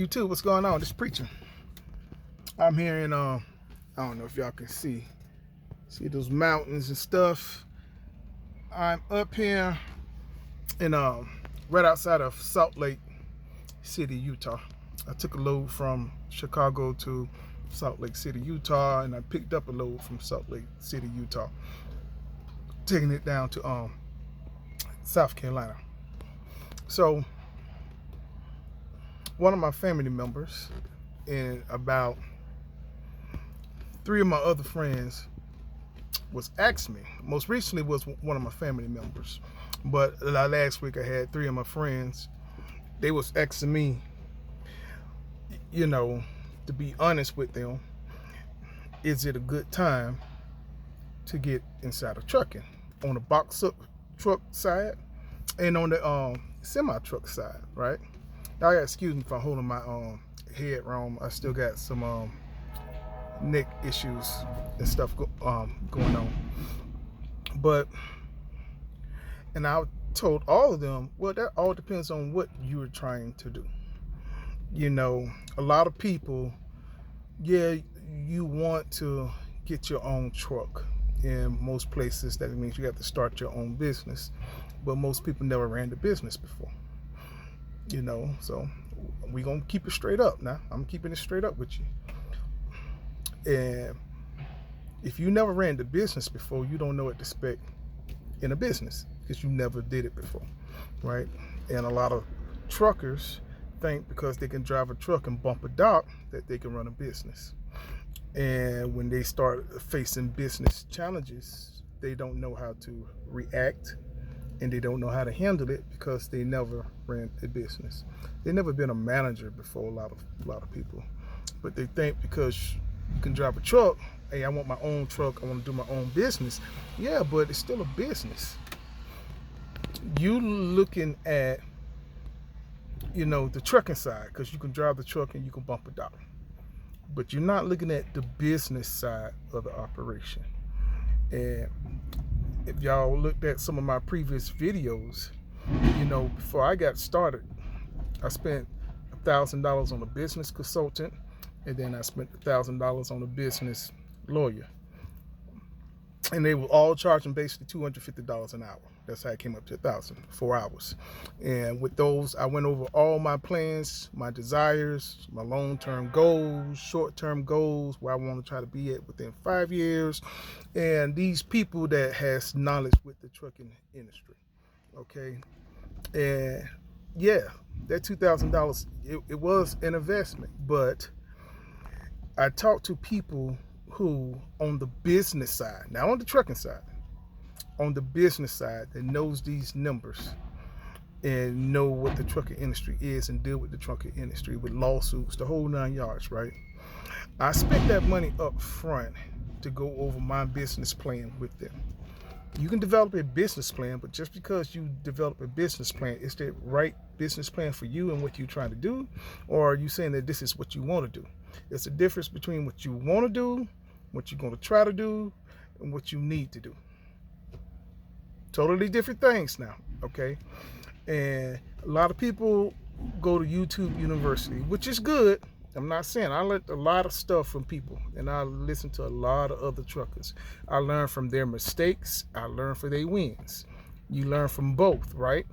YouTube, what's going on? This preaching. I'm here in I don't know if y'all can see those mountains and stuff. I'm up here in right outside of Salt Lake City, Utah. I took a load from Chicago to Salt Lake City, Utah, and I picked up a load from Salt Lake City, Utah, taking it down to South Carolina. So one of my family members and about 3 of my other friends was asking me. Most recently was one of my family members, but last week I had 3 of my friends. They was asking me, to be honest with them, is it a good time to get inside of trucking on the box truck side and on the semi truck side, right? Y'all gotta excuse me for holding my head wrong. I still got some neck issues and stuff going on. And I told all of them, well, that all depends on what you're trying to do. A lot of people, you want to get your own truck. In most places, that means you have to start your own business. But most people never ran the business before. So we're going to keep it straight up now. I'm keeping it straight up with you. And if you never ran the business before, you don't know what to expect in a business because you never did it before, right? And a lot of truckers think because they can drive a truck and bump a dock that they can run a business. And when they start facing business challenges, they don't know how to react and they don't know how to handle it because they never ran a business. They've never been a manager before, a lot of people. But they think because you can drive a truck, hey, I want my own truck, I want to do my own business. Yeah, but it's still a business. You looking at, the trucking side because you can drive the truck and you can bump a dock. But you're not looking at the business side of the operation. And if y'all looked at some of my previous videos, before I got started, I spent $1,000 on a business consultant, and then I spent $1,000 on a business lawyer. And they were all charging basically $250 an hour. That's how I came up to $1,000, 4 hours. And with those, I went over all my plans, my desires, my long-term goals, short-term goals, where I want to try to be at within 5 years, and these people that has knowledge with the trucking industry. Okay, and yeah, that $2,000, it was an investment, but I talked to people who on the business side, not on the trucking side, on the business side that knows these numbers and know what the trucking industry is and deal with the trucking industry with lawsuits, the whole 9 yards, right? I spent that money up front to go over my business plan with them. You can develop a business plan, but just because you develop a business plan, is the right business plan for you and what you're trying to do? Or are you saying that this is what you want to do? It's a difference between what you want to do, what you're going to try to do, and what you need to do. Totally different things now, okay? And a lot of people go to YouTube University, which is good. I'm not saying I learned a lot of stuff from people, and I listen to a lot of other truckers. I learn from their mistakes. I learn from their wins. You learn from both, right?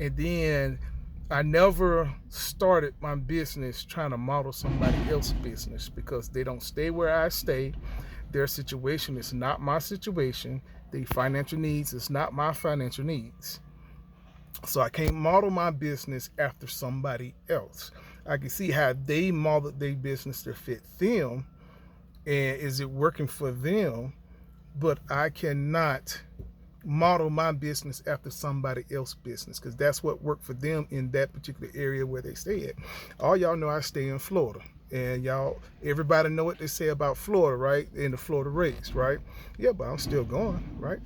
And then I never started my business trying to model somebody else's business because they don't stay where I stay. Their situation is not my situation. Their financial needs is not my financial needs. So I can't model my business after somebody else. I can see how they modeled their business to fit them, and is it working for them? But I cannot model my business after somebody else's business because that's what worked for them in that particular area where they stay at. All y'all know I stay in Florida, and everybody know what they say about Florida, right? In the Florida race, right? Yeah, but I'm still going, right?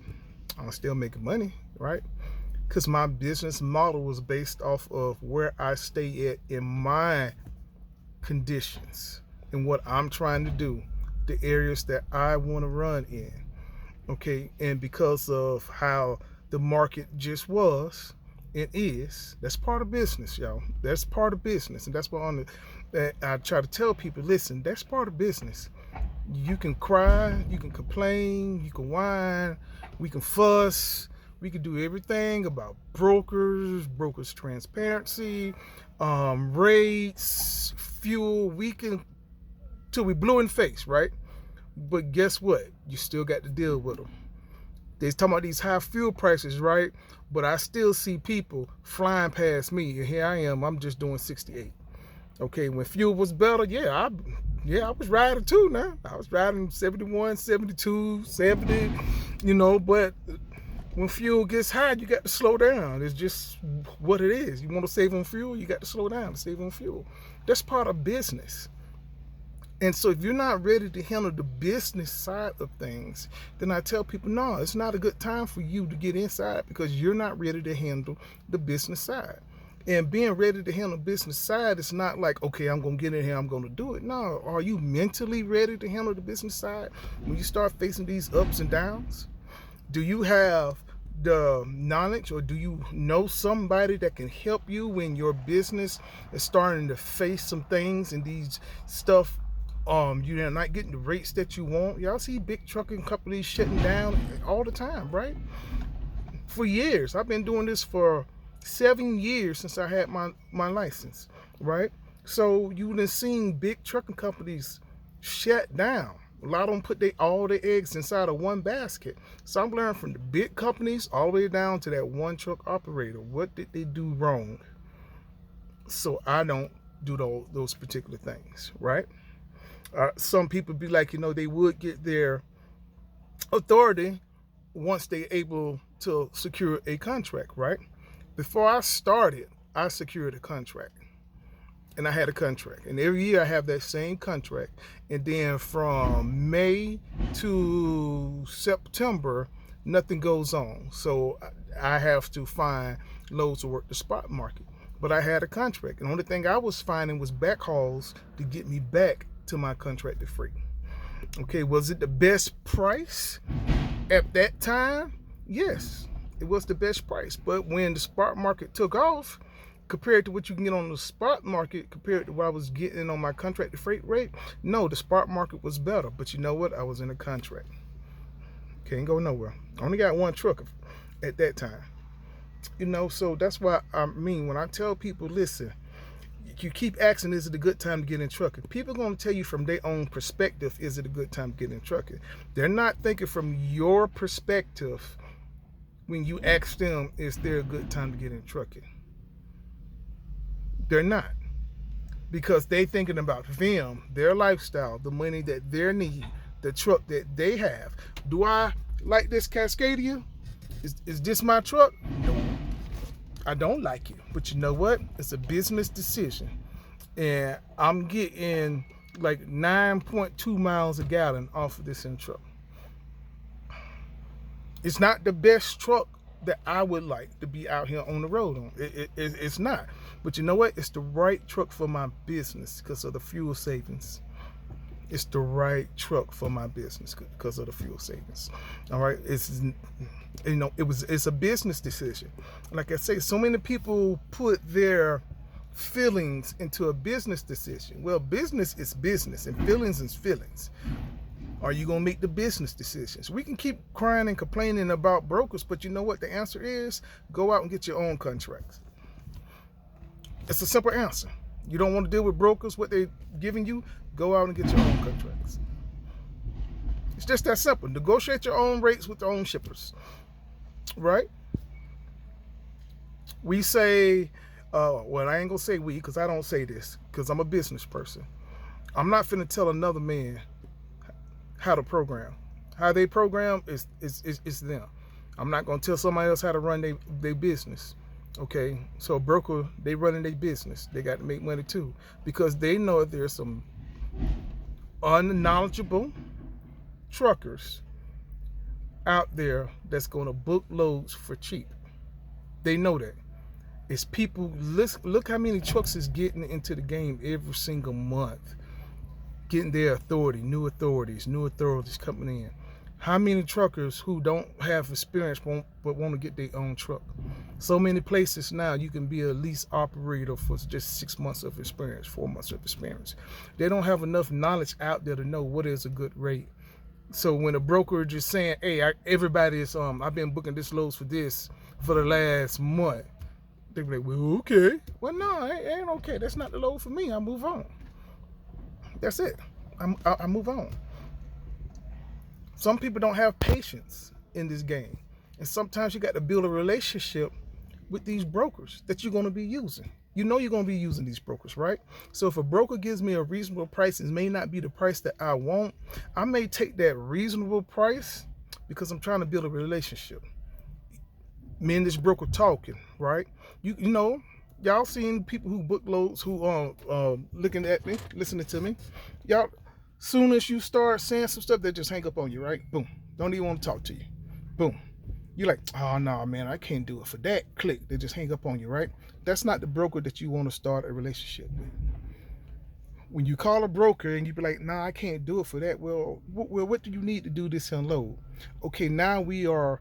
I'm still making money, right? Because my business model was based off of where I stay at in my conditions and what I'm trying to do, the areas that I want to run in. Okay, and because of how the market just was, It is. That's part of business, y'all. That's part of business. And that's what I try to tell people, listen, that's part of business. You can cry, you can complain, you can whine, we can fuss, we can do everything about brokers transparency, rates, fuel, we can, till we blue in the face, right? But guess what? You still got to deal with them. They're talking about these high fuel prices, right? But I still see people flying past me, and here I am, I'm just doing 68. Okay, when fuel was better, I was riding too now. I was riding 71, 72, 70, but when fuel gets high, you got to slow down. It's just what it is. You want to save on fuel, you got to slow down to save on fuel. That's part of business. And so if you're not ready to handle the business side of things, then I tell people, no, it's not a good time for you to get inside because you're not ready to handle the business side. And being ready to handle business side, it's not like, okay, I'm going to get in here, I'm going to do it. No, are you mentally ready to handle the business side when you start facing these ups and downs? Do you have the knowledge, or do you know somebody that can help you when your business is starting to face some things and these stuff? You're not getting the rates that you want. Y'all see big trucking companies shutting down all the time, right? For years. I've been doing this for 7 years since I had my license, right? So you've been seeing big trucking companies shut down. A lot of them put all their eggs inside of one basket. So I'm learning from the big companies all the way down to that one truck operator. What did they do wrong? So I don't do those particular things, right? Some people be like, they would get their authority once they're able to secure a contract, right? Before I started, I secured a contract. And I had a contract. And every year I have that same contract. And then from May to September, nothing goes on. So I have to find loads to work the spot market. But I had a contract. And the only thing I was finding was backhauls to get me back to my contracted freight. Okay, was it the best price at that time? Yes, it was the best price. But when the spot market took off, compared to what you can get on the spot market, compared to what I was getting on my contracted freight rate, no, the spot market was better. But you know what? I was in a contract. Can't go nowhere. I only got one truck at that time. So that's why when I tell people, listen, you keep asking, is it a good time to get in trucking? People are going to tell you from their own perspective, is it a good time to get in trucking? They're not thinking from your perspective when you ask them, is there a good time to get in trucking? They're not. Because they're thinking about them, their lifestyle, the money that they need, the truck that they have. Do I like this Cascadia? Is this my truck? No. I don't like it, but you know what? It's a business decision. And I'm getting like 9.2 miles a gallon off of this truck. It's not the best truck that I would like to be out here on the road on. It's not. But you know what? It's the right truck for my business because of the fuel savings. It's the right truck for my business because of the fuel savings. All right. It's a business decision. Like I say, so many people put their feelings into a business decision. Well, business is business and feelings is feelings. Are you going to make the business decisions? We can keep crying and complaining about brokers, but you know what the answer is? Go out and get your own contracts. It's a simple answer. You don't want to deal with brokers, what they're giving you, go out and get your own contracts. It's just that simple. Negotiate your own rates with your own shippers, right? We say, well, I ain't going to say we because I don't say this because I'm a business person. I'm not finna tell another man how to program. How they program is them. I'm not going to tell somebody else how to run their business. Okay, so broker, they running their business. They got to make money too because they know there's some unknowledgeable truckers out there that's going to book loads for cheap. They know that. It's people, look how many trucks is getting into the game every single month. Getting their authority, new authorities coming in. How many truckers who don't have experience but want to get their own truck? So many places now you can be a lease operator for just 6 months of experience, 4 months of experience. They don't have enough knowledge out there to know what is a good rate. So when a brokerage is saying, hey, everybody is, I've been booking this loads for this for the last month, they be like, well, okay. Well, no, it ain't okay. That's not the load for me. I move on. That's it. I move on. Some people don't have patience in this game. And sometimes you got to build a relationship with these brokers that you're going to be using. You know you're going to be using these brokers, right? So if a broker gives me a reasonable price, it may not be the price that I want. I may take that reasonable price because I'm trying to build a relationship. Me and this broker talking, right? You know, y'all seen people who book loads who looking at me, listening to me. Y'all, soon as you start saying some stuff, they just hang up on you, right? Boom. Don't even want to talk to you. Boom. You're like, oh no, man, I can't do it for that. Click. They just hang up on you, right? That's not the broker that you want to start a relationship with. When you call a broker and you be like, nah, I can't do it for that. Well, what do you need to do this unload? Okay, now we are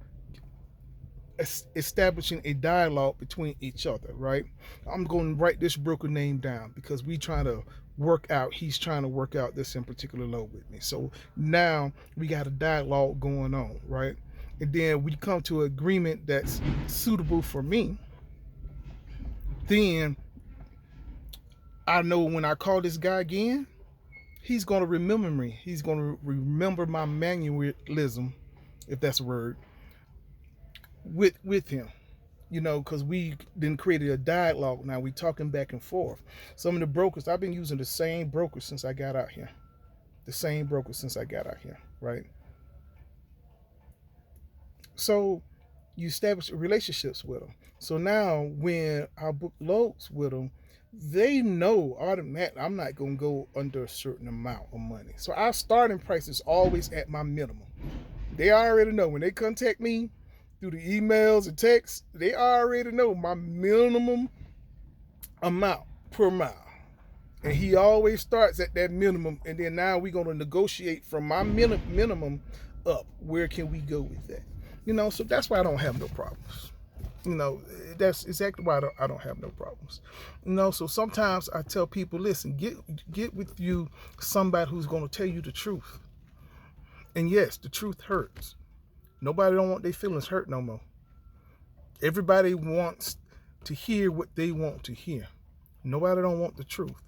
establishing a dialogue between each other, right? I'm going to write this broker name down because we trying to work out, he's trying to work out this in particular load with me. So now we got a dialogue going on, right? And then we come to an agreement that's suitable for me. Then I know when I call this guy again, he's going to remember me. He's going to remember my manualism, if that's a word, with him, you know, because we then created a dialogue. Now we talking back and forth. Some of the brokers, I've been using the same broker since I got out here. Right? So you establish relationships with them. So now when I book loads with them, they know automatically I'm not going to go under a certain amount of money. So our starting price is always at my minimum. They already know when they contact me through the emails and texts, they already know my minimum amount per mile. And he always starts at that minimum. And then now we're going to negotiate from my minimum up. Where can we go with that? You know, so that's why I don't have no problems. You know, that's exactly why I don't have no problems. You know, so sometimes I tell people, listen, get with you somebody who's going to tell you the truth. And yes, the truth hurts. Nobody don't want their feelings hurt no more. Everybody wants to hear what they want to hear. Nobody don't want the truth.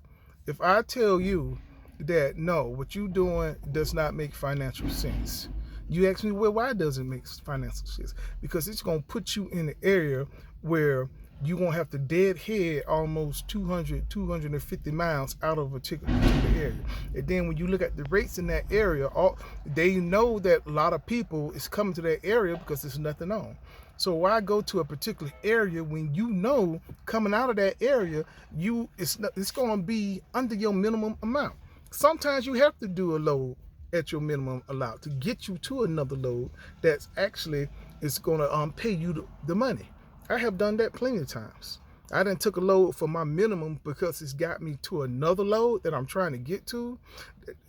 If I tell you that, no, what you're doing does not make financial sense, you ask me, well, why does it make financial sense? Because it's going to put you in an area where you're going to have to deadhead almost 250 miles out of a particular area. And then when you look at the rates in that area, they know that a lot of people is coming to that area because there's nothing on. So why go to a particular area when you know coming out of that area, it's going to be under your minimum amount? Sometimes you have to do a load at your minimum allowed to get you to another load that's actually is going to pay you the money. I have done that plenty of times. I done took a load for my minimum because it's got me to another load that I'm trying to get to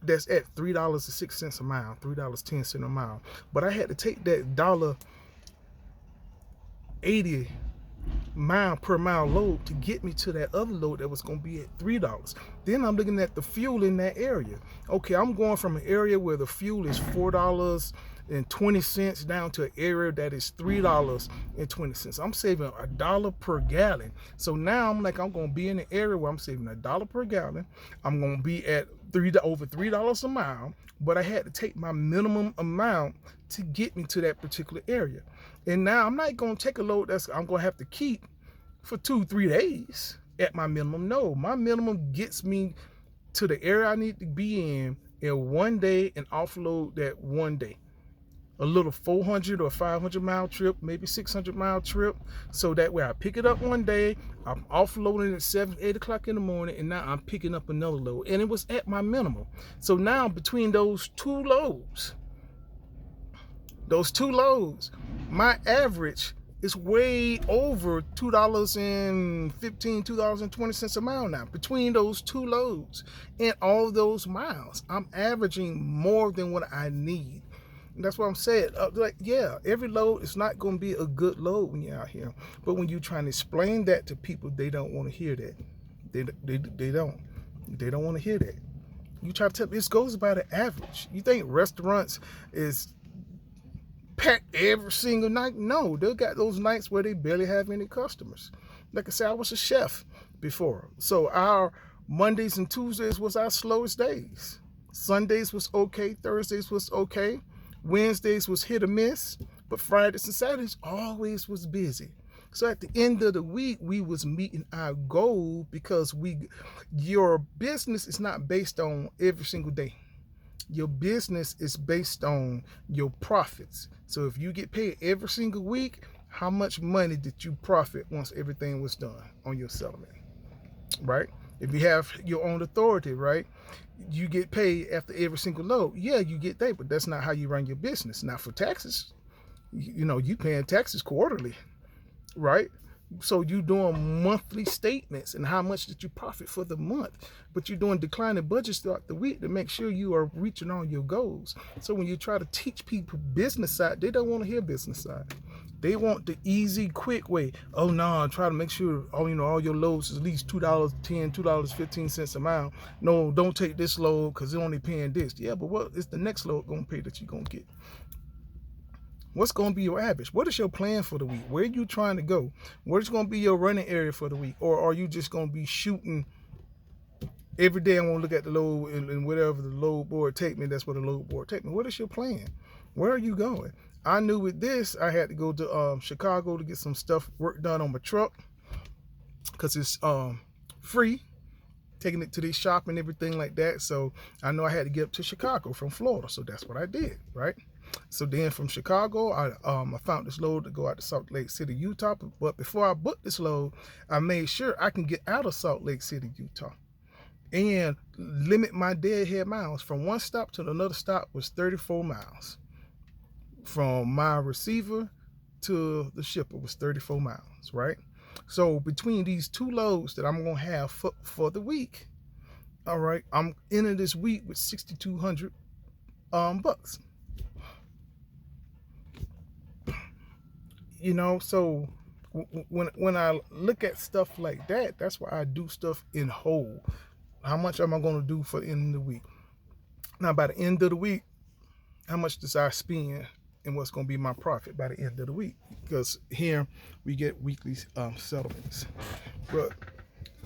that's at $3.06 a mile, $3.10 a mile. But I had to take that $1.80 mile per mile load to get me to that other load that was going to be at $3. Then I'm looking at the fuel in that area. Okay, I'm going from an area where the fuel is $4.20 down to an area that is $3.20. I'm saving $1 per gallon. So now I'm going to be in an area where I'm saving $1 per gallon. I'm going to be at over $3 a mile, but I had to take my minimum amount to get me to that particular area. And now I'm not going to take a load I'm going to have to keep for 2-3 days at my minimum. No, my minimum gets me to the area I need to be in one day and offload that one day. A little 400 or 500 mile trip, maybe 600 mile trip. So that way I pick it up one day, I'm offloading at 7-8 o'clock in the morning, and now I'm picking up another load. And it was at my minimum. So now between those two loads, my average is way over $2.15, $2.20 a mile now. Between those two loads and all those miles, I'm averaging more than what I need. And that's what I'm saying. Like, yeah, every load is not going to be a good load when you're out here. But when you're trying to explain that to people, they don't want to hear that. They don't. They don't want to hear that. You try to tell this goes by the average. You think restaurants is packed every single night? No, they got those nights where they barely have any customers. Like I said, I was a chef before. So our Mondays and Tuesdays was our slowest days. Sundays was okay. Thursdays was okay. Wednesdays was hit or miss. But Fridays and Saturdays always was busy. So at the end of the week, we was meeting our goal because your business is not based on every single day. Your business is based on your profits. So if you get paid every single week, how much money did you profit once everything was done on your settlement, right? If you have your own authority, right, you get paid after every single load. Yeah, you get that, but that's not how you run your business. Now for taxes, you paying taxes quarterly, right? So you doing monthly statements and how much did you profit for the month, but you're doing declining budgets throughout the week to make sure you are reaching all your goals. So when you try to teach people business side, they don't want to hear business side. They want the easy, quick way. Oh no, try to make sure all your loads is at least $2.10, $2.15 a mile. No, don't take this load because they're only paying this. Yeah, but what is the next load gonna pay that you're gonna get? What's going to be your average? What is your plan for the week? Where are you trying to go? What is going to be your running area for the week? Or are you just going to be shooting every day? I want to look at the load and whatever the load board take me, that's what the load board take me. What is your plan? Where are you going? I knew with this, I had to go to Chicago to get some work done on my truck because it's free, taking it to the shop and everything like that. So I know I had to get up to Chicago from Florida. So that's what I did, right? So then from Chicago, I found this load to go out to Salt Lake City, Utah. But before I booked this load, I made sure I can get out of Salt Lake City, Utah, and limit my deadhead miles. From one stop to another stop was 34 miles. From my receiver to the shipper was 34 miles, right? So between these two loads that I'm going to have for the week, all right, I'm ending this week with $6,200 bucks. So when I look at stuff like that, that's why I do stuff in whole. How much am I going to do for the end of the week? Now, by the end of the week, how much does I spend and what's going to be my profit by the end of the week? Because here we get weekly settlements. But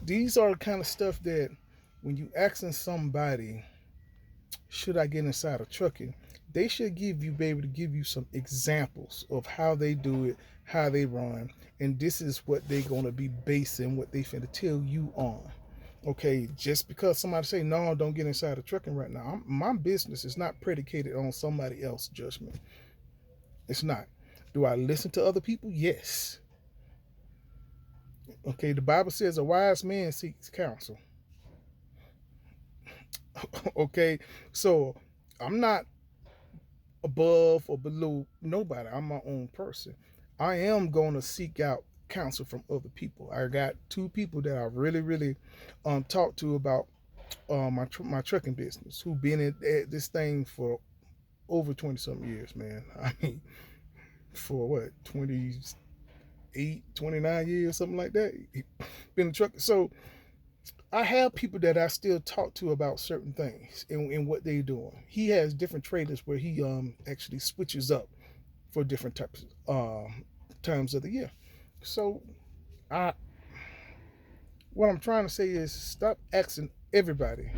these are the kind of stuff that when you asking somebody, should I get inside of trucking? They should be able to give you some examples of how they do it, how they run, and this is what they're going to be basing what they finna tell you on. Okay, just because somebody say, no, don't get inside of trucking right now. My business is not predicated on somebody else's judgment. It's not. Do I listen to other people? Yes. Okay, the Bible says a wise man seeks counsel. Okay, so I'm not above or below nobody. I'm my own person. I am going to seek out counsel from other people. I got two people that I really talked to about my trucking business, who've been at this thing for over 20 something years, man. I mean, for what, 28, 29 years, something like that. Been a trucker. So I have people that I still talk to about certain things and what they're doing. He has different trailers where he actually switches up for different types times of the year. So what I'm trying to say is stop asking everybody.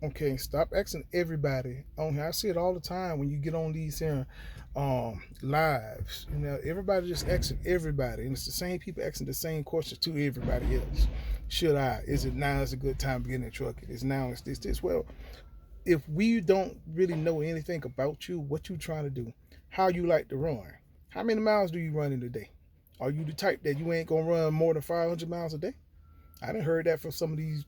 Okay, stop asking everybody on here. I see it all the time when you get on these here lives. Everybody just asking everybody, and it's the same people asking the same questions to everybody else. Should I? Is it now? Is a good time to get in the truck? It's now. It's this. Well, if we don't really know anything about you, what you trying to do, how you like to run, how many miles do you run in a day? Are you the type that you ain't gonna run more than 500 miles a day? I done heard that from some of these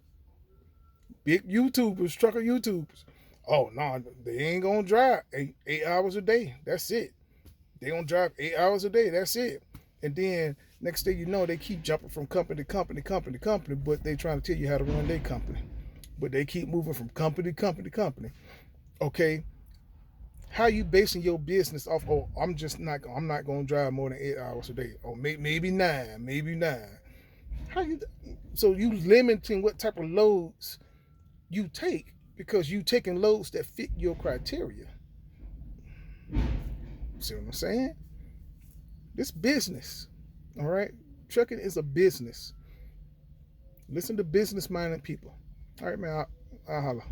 big YouTubers, trucker YouTubers. Oh no, they ain't gonna drive eight hours a day. That's it. They gonna drive 8 hours a day. That's it. And then next thing you know, they keep jumping from company to company, but they trying to tell you how to run their company. But they keep moving from company to company. Okay, How you basing your business off? Oh, I'm not going to drive more than 8 hours a day. Or maybe 9. How you? So you limiting what type of loads you take because you taking loads that fit your criteria. See what I'm saying? This business, all right? Trucking is a business. Listen to business-minded people. All right, man. I'll holler.